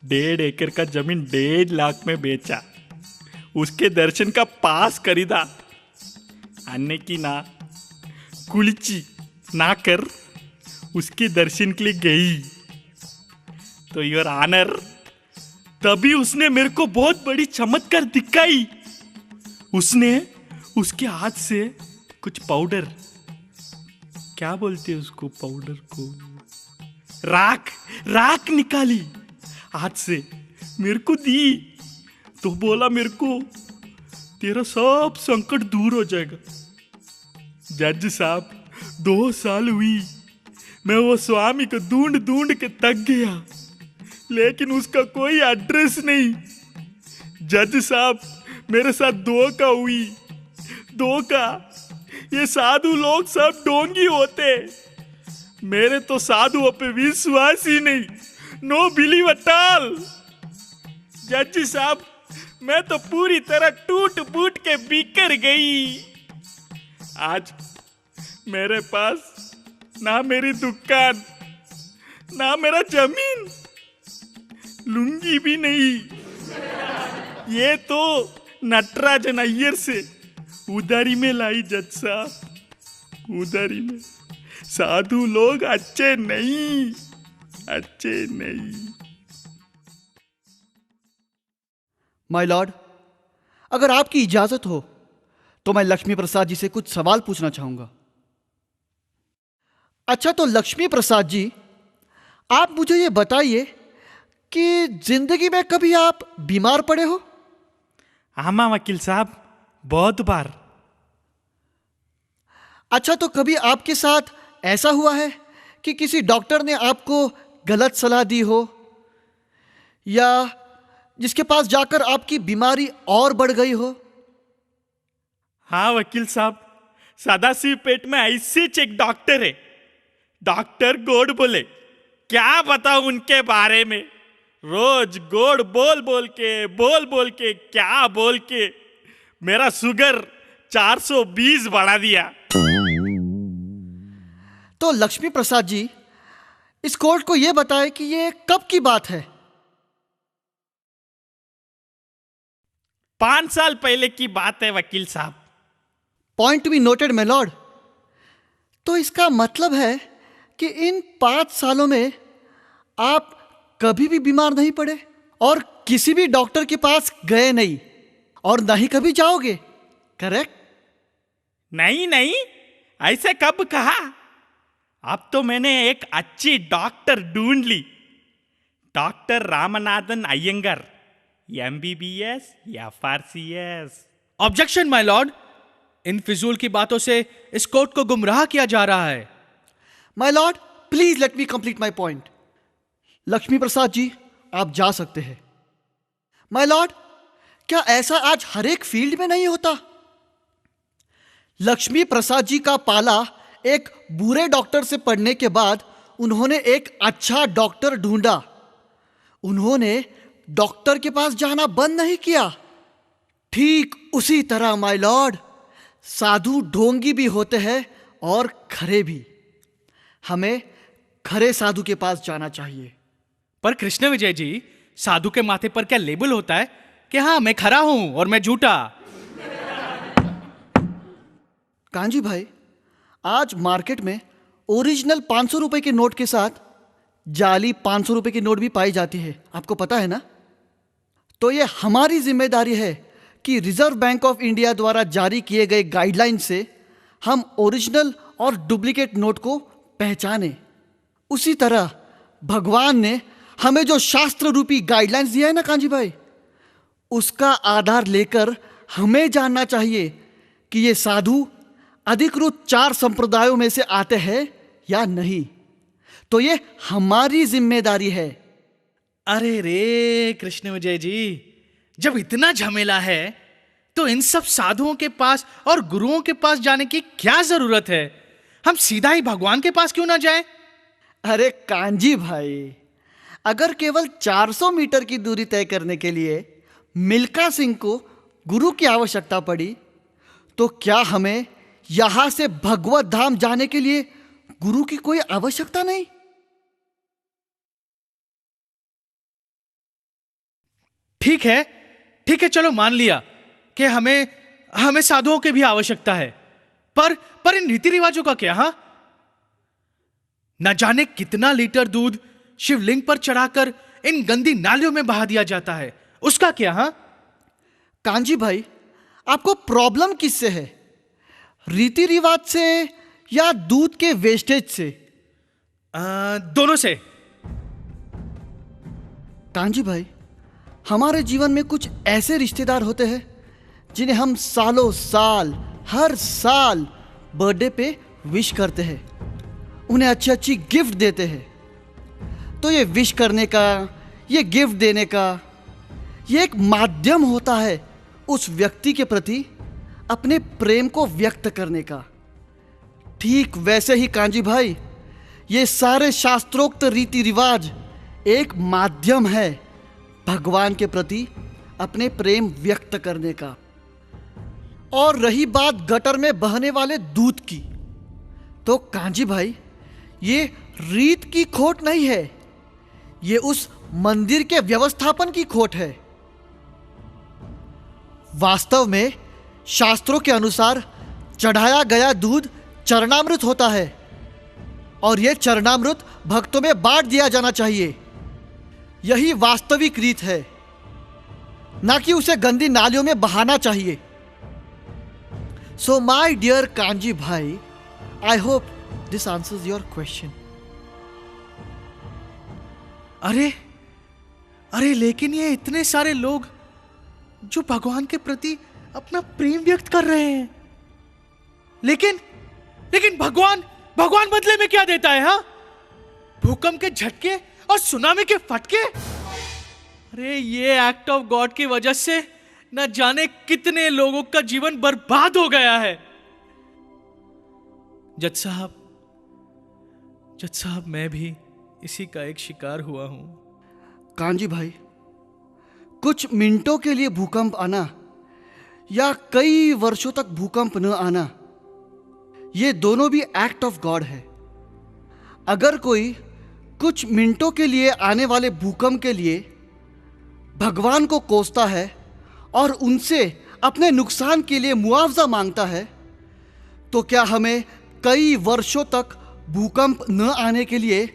1.5 एकड़ का जमीन 1.5 लाख में बेचा, उसके दर्शन का पास खरीदा। अन्य की ना कुलिची ना कर उसके दर्शन के लिए गई तो योर ऑनर, तभी उसने मेरे को बहुत बड़ी चमत्कार दिखाई। उसने उसके हाथ से कुछ पाउडर, क्या बोलते हैं उसको, पाउडर को, राख निकाली हाथ से मेरे को दी। तो बोला मेरे को तेरा सब संकट दूर हो जाएगा। जज साहब, 2 साल हुई मैं वो स्वामी को ढूंढ के थक गया, लेकिन उसका कोई एड्रेस नहीं। जज साहब, मेरे साथ धोखा हुई, धोखा। ये साधु लोग सब ढोंगी होते, मेरे तो साधुओं पे विश्वास ही नहीं, नो बिलीव एट ऑल। जज साहब, मैं तो पूरी तरह टूट फूट के बिखर गई। आज मेरे पास ना मेरी दुकान, ना मेरा जमीन, लुंगी भी नहीं। ये तो नटराजन अय्यर से उधारी में लाई जज साहब, उधारी में। साधु लोग अच्छे नहीं, अच्छे नहीं। माय लॉर्ड, अगर आपकी इजाजत हो तो मैं लक्ष्मी प्रसाद जी से कुछ सवाल पूछना चाहूंगा। अच्छा, तो लक्ष्मी प्रसाद जी, आप मुझे ये बताइए कि जिंदगी में कभी आप बीमार पड़े हो? हाँ वकील साहब, बहुत बार। अच्छा, तो कभी आपके साथ ऐसा हुआ है कि किसी डॉक्टर ने आपको गलत सलाह दी हो, या जिसके पास जाकर आपकी बीमारी और बढ़ गई हो? हाँ वकील साहब, सदाशिव पेट में ऐसे एक डॉक्टर है, डॉक्टर गोड बोले। क्या बताऊं उनके बारे में। रोज गोड बोल बोल के क्या बोल के मेरा शुगर 420 बढ़ा दिया। तो लक्ष्मी प्रसाद जी, इस कोर्ट को यह बताएं कि ये कब की बात है? 5 साल पहले की बात है वकील साहब। Point to be noted my Lord. तो इसका मतलब है कि इन 5 सालों में आप कभी भी बीमार नहीं पड़े और किसी भी डॉक्टर के पास गए नहीं, और ना ही कभी जाओगे, करेक्ट? नहीं, ऐसे कब कहा। अब तो मैंने एक अच्छी डॉक्टर ढूंढ ली, डॉक्टर रामनाथन अयंगर, MBBS या FRCS। ऑब्जेक्शन माय लॉर्ड, इन फिजूल की बातों से इस कोर्ट को गुमराह किया जा रहा है। My lord, please let me complete my point. Lakshmi Prasad ji, आप जा सकते हैं। माय लॉर्ड, क्या ऐसा आज हर एक फील्ड में नहीं होता? लक्ष्मी प्रसाद जी का पाला एक बुरे डॉक्टर से पढ़ने के बाद उन्होंने एक अच्छा डॉक्टर ढूंढा। उन्होंने डॉक्टर के पास जाना बंद नहीं किया। ठीक उसी तरह माय लॉर्ड, साधु ढोंगी भी होते हैं और खरे भी। हमें खरे साधु के पास जाना चाहिए। पर कृष्ण विजय जी, साधु के माथे पर क्या लेबल होता है कि हाँ मैं खरा हूं और मैं झूठा? कांजी भाई, आज मार्केट में ओरिजिनल 500 रुपए के नोट के साथ जाली 500 रुपए की नोट भी पाई जाती है, आपको पता है ना? तो ये हमारी जिम्मेदारी है कि रिजर्व बैंक ऑफ इंडिया द्वारा जारी किए गए गाइडलाइन से हम ओरिजिनल और डुप्लीकेट नोट को पहचाने। उसी तरह भगवान ने हमें जो शास्त्र रूपी गाइडलाइंस दिया है ना कांजी भाई, उसका आधार लेकर हमें जानना चाहिए कि ये साधु अधिकृत 4 संप्रदायों में से आते हैं या नहीं। तो ये हमारी जिम्मेदारी है। अरे रे कृष्ण विजय जी, जब इतना झमेला है तो इन सब साधुओं के पास और गुरुओं के पास जाने की क्या जरूरत है? हम सीधा ही भगवान के पास क्यों ना जाएं? अरे कांजी भाई, अगर केवल 400 मीटर की दूरी तय करने के लिए मिल्खा सिंह को गुरु की आवश्यकता पड़ी, तो क्या हमें यहां से भगवत धाम जाने के लिए गुरु की कोई आवश्यकता नहीं? ठीक है, चलो मान लिया कि हमें साधुओं की भी आवश्यकता है, पर इन रीति रिवाजों का क्या? हाँ, न जाने कितना लीटर दूध शिवलिंग पर चढ़ाकर इन गंदी नालियों में बहा दिया जाता है, उसका क्या? हाँ कांजी भाई, आपको प्रॉब्लम किससे है? रीति रिवाज से या दूध के वेस्टेज से? दोनों से। कांजी भाई, हमारे जीवन में कुछ ऐसे रिश्तेदार होते हैं जिन्हें हम सालों साल हर साल बर्थडे पे विश करते हैं, उन्हें अच्छी अच्छी गिफ्ट देते हैं। तो ये विश करने का, ये गिफ्ट देने का, ये एक माध्यम होता है उस व्यक्ति के प्रति अपने प्रेम को व्यक्त करने का। ठीक वैसे ही कांजी भाई, ये सारे शास्त्रोक्त रीति रिवाज एक माध्यम है भगवान के प्रति अपने प्रेम व्यक्त करने का। और रही बात गटर में बहने वाले दूध की, तो कांजी भाई, ये रीत की खोट नहीं है, ये उस मंदिर के व्यवस्थापन की खोट है। वास्तव में शास्त्रों के अनुसार चढ़ाया गया दूध चरणामृत होता है और यह चरणामृत भक्तों में बांट दिया जाना चाहिए। यही वास्तविक रीत है, ना कि उसे गंदी नालियों में बहाना चाहिए। So my dear kanji bhai, I hope this answers your question. अरे लेकिन ये इतने सारे लोग जो भगवान के प्रति अपना प्रेम व्यक्त कर रहे हैं, लेकिन भगवान बदले में क्या देता है? हाँ, भूकंप के झटके और सुनामी के फटके। अरे ये एक्ट ऑफ गॉड की वजह से न जाने कितने लोगों का जीवन बर्बाद हो गया है। जज साहब, मैं भी इसी का एक शिकार हुआ हूं। कांजी भाई, कुछ मिनटों के लिए भूकंप आना या कई वर्षों तक भूकंप न आना, ये दोनों भी एक्ट ऑफ गॉड है। अगर कोई कुछ मिनटों के लिए आने वाले भूकंप के लिए भगवान को कोसता है और उनसे अपने नुकसान के लिए मुआवजा मांगता है, तो क्या हमें कई वर्षों तक भूकंप न आने के लिए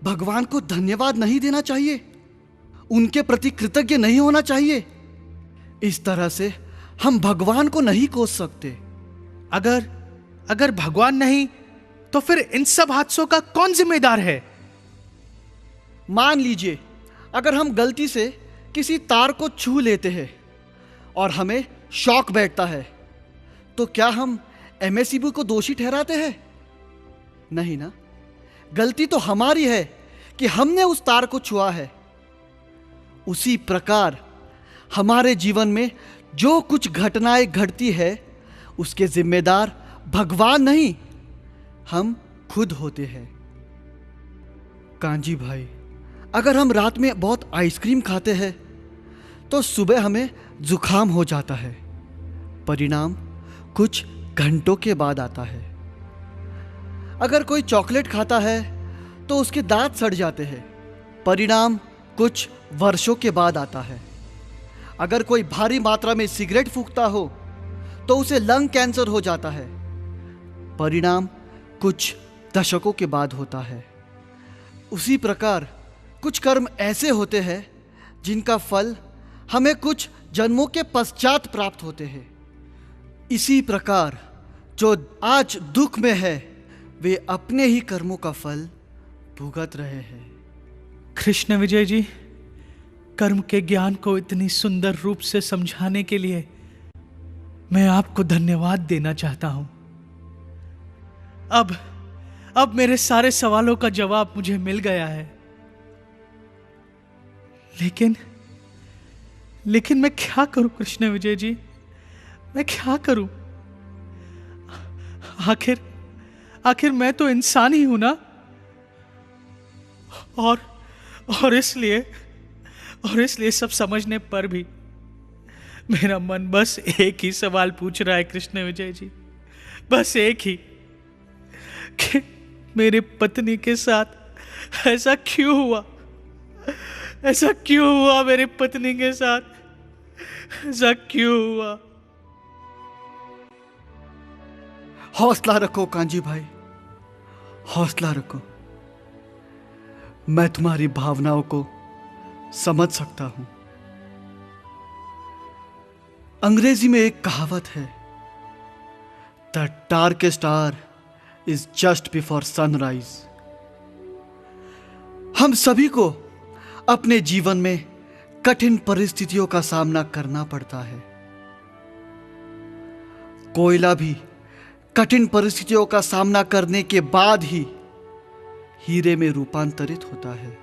भगवान को धन्यवाद नहीं देना चाहिए? उनके प्रति कृतज्ञ नहीं होना चाहिए? इस तरह से हम भगवान को नहीं कोस सकते। अगर भगवान नहीं तो फिर इन सब हादसों का कौन जिम्मेदार है? मान लीजिए अगर हम गलती से किसी तार को छू लेते हैं और हमें शॉक बैठता है, तो क्या हम एमएसईबी को दोषी ठहराते हैं? नहीं ना, गलती तो हमारी है कि हमने उस तार को छुआ है। उसी प्रकार हमारे जीवन में जो कुछ घटनाएं घटती है, उसके जिम्मेदार भगवान नहीं, हम खुद होते हैं। कांजी भाई, अगर हम रात में बहुत आइसक्रीम खाते हैं तो सुबह हमें जुकाम हो जाता है। परिणाम कुछ घंटों के बाद आता है। अगर कोई चॉकलेट खाता है तो उसके दांत सड़ जाते हैं। परिणाम कुछ वर्षों के बाद आता है। अगर कोई भारी मात्रा में सिगरेट फूंकता हो तो उसे लंग कैंसर हो जाता है। परिणाम कुछ दशकों के बाद होता है। उसी प्रकार कुछ कर्म ऐसे होते हैं जिनका फल हमें कुछ जन्मों के पश्चात प्राप्त होते हैं। इसी प्रकार जो आज दुख में है, वे अपने ही कर्मों का फल भुगत रहे हैं। कृष्ण विजय जी, कर्म के ज्ञान को इतनी सुंदर रूप से समझाने के लिए मैं आपको धन्यवाद देना चाहता हूं। अब मेरे सारे सवालों का जवाब मुझे मिल गया है। लेकिन मैं क्या करूं कृष्ण विजय जी, मैं क्या करूं? आखिर मैं तो इंसान ही हूं ना। और इसलिए सब समझने पर भी मेरा मन बस एक ही सवाल पूछ रहा है कृष्ण विजय जी, बस एक ही, कि मेरी पत्नी के साथ ऐसा क्यों हुआ? ऐसा क्यों हुआ मेरी पत्नी के साथ? ऐसा क्यों हुआ? हौसला रखो कांजी भाई, हौसला रखो। मैं तुम्हारी भावनाओं को समझ सकता हूं। अंग्रेजी में एक कहावत है, the darkest hour is just before sunrise. हम सभी को अपने जीवन में कठिन परिस्थितियों का सामना करना पड़ता है। कोयला भी कठिन परिस्थितियों का सामना करने के बाद ही हीरे में रूपांतरित होता है।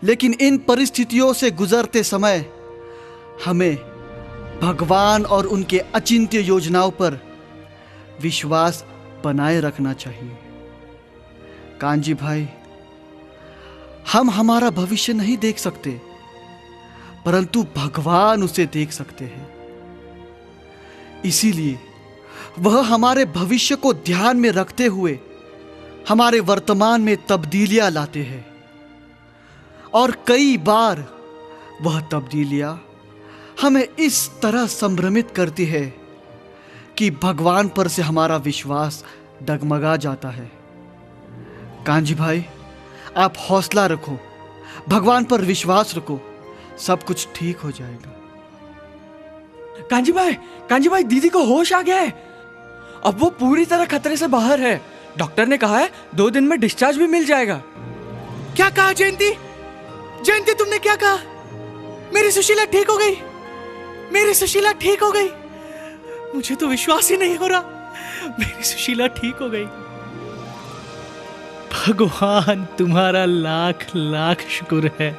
लेकिन इन परिस्थितियों से गुजरते समय हमें भगवान और उनके अचिंत्य योजनाओं पर विश्वास बनाए रखना चाहिए। कांजी भाई, हम हमारा भविष्य नहीं देख सकते, परंतु भगवान उसे देख सकते हैं। इसीलिए वह हमारे भविष्य को ध्यान में रखते हुए हमारे वर्तमान में तब्दीलियां लाते हैं, और कई बार वह तब्दीलियां हमें इस तरह संभ्रमित करती है कि भगवान पर से हमारा विश्वास डगमगा जाता है। कांजी भाई, आप हौसला रखो, भगवान पर विश्वास रखो, सब कुछ ठीक हो जाएगा। कांजी भाई, दीदी को होश आ गया है। अब वो पूरी तरह खतरे से बाहर है। डॉक्टर ने कहा है 2 दिन में डिस्चार्ज भी मिल जाएगा। क्या कहा जयंती? जयंती, तुमने क्या कहा? मेरी सुशीला ठीक हो गई, मेरी सुशीला ठीक हो गई। मुझे तो विश्वास ही नहीं हो रहा, मेरी सुशीला ठीक हो गई। भगवान तुम्हारा लाख लाख शुक्र है।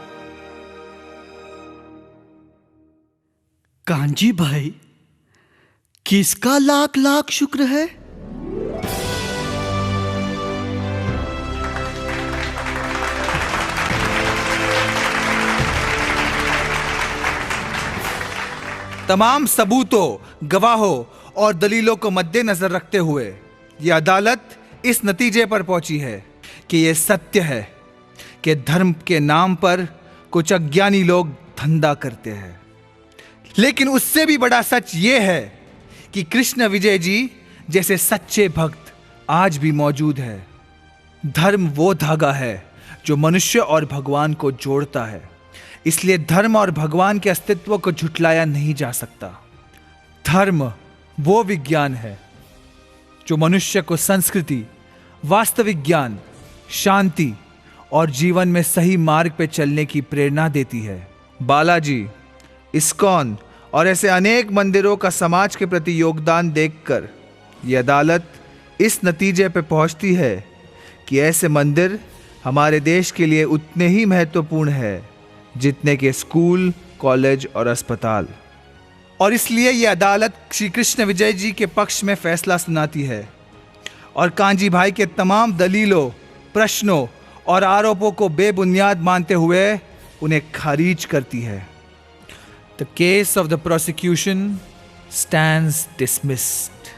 कांजी भाई, किसका लाख लाख शुक्र है? तमाम सबूतों, गवाहों और दलीलों को मद्देनजर रखते हुए यह अदालत इस नतीजे पर पहुंची है कि यह सत्य है कि धर्म के नाम पर कुछ अज्ञानी लोग धंधा करते हैं। लेकिन उससे भी बड़ा सच यह है कि कृष्ण विजय जी जैसे सच्चे भक्त आज भी मौजूद है। धर्म वो धागा है जो मनुष्य और भगवान को जोड़ता है, इसलिए धर्म और भगवान के अस्तित्व को झुठलाया नहीं जा सकता। धर्म वो विज्ञान है जो मनुष्य को संस्कृति, वास्तविक ज्ञान, शांति और जीवन में सही मार्ग पे चलने की प्रेरणा देती है। बालाजी, इस्कॉन और ऐसे अनेक मंदिरों का समाज के प्रति योगदान देखकर यह अदालत इस नतीजे पे पहुंचती है कि ऐसे मंदिर हमारे देश के लिए उतने ही महत्वपूर्ण है जितने के स्कूल, कॉलेज और अस्पताल। और इसलिए यह अदालत श्री कृष्ण विजय जी के पक्ष में फैसला सुनाती है और कांजी भाई के तमाम दलीलों, प्रश्नों और आरोपों को बेबुनियाद मानते हुए उन्हें खारिज करती है। The case of the prosecution stands dismissed.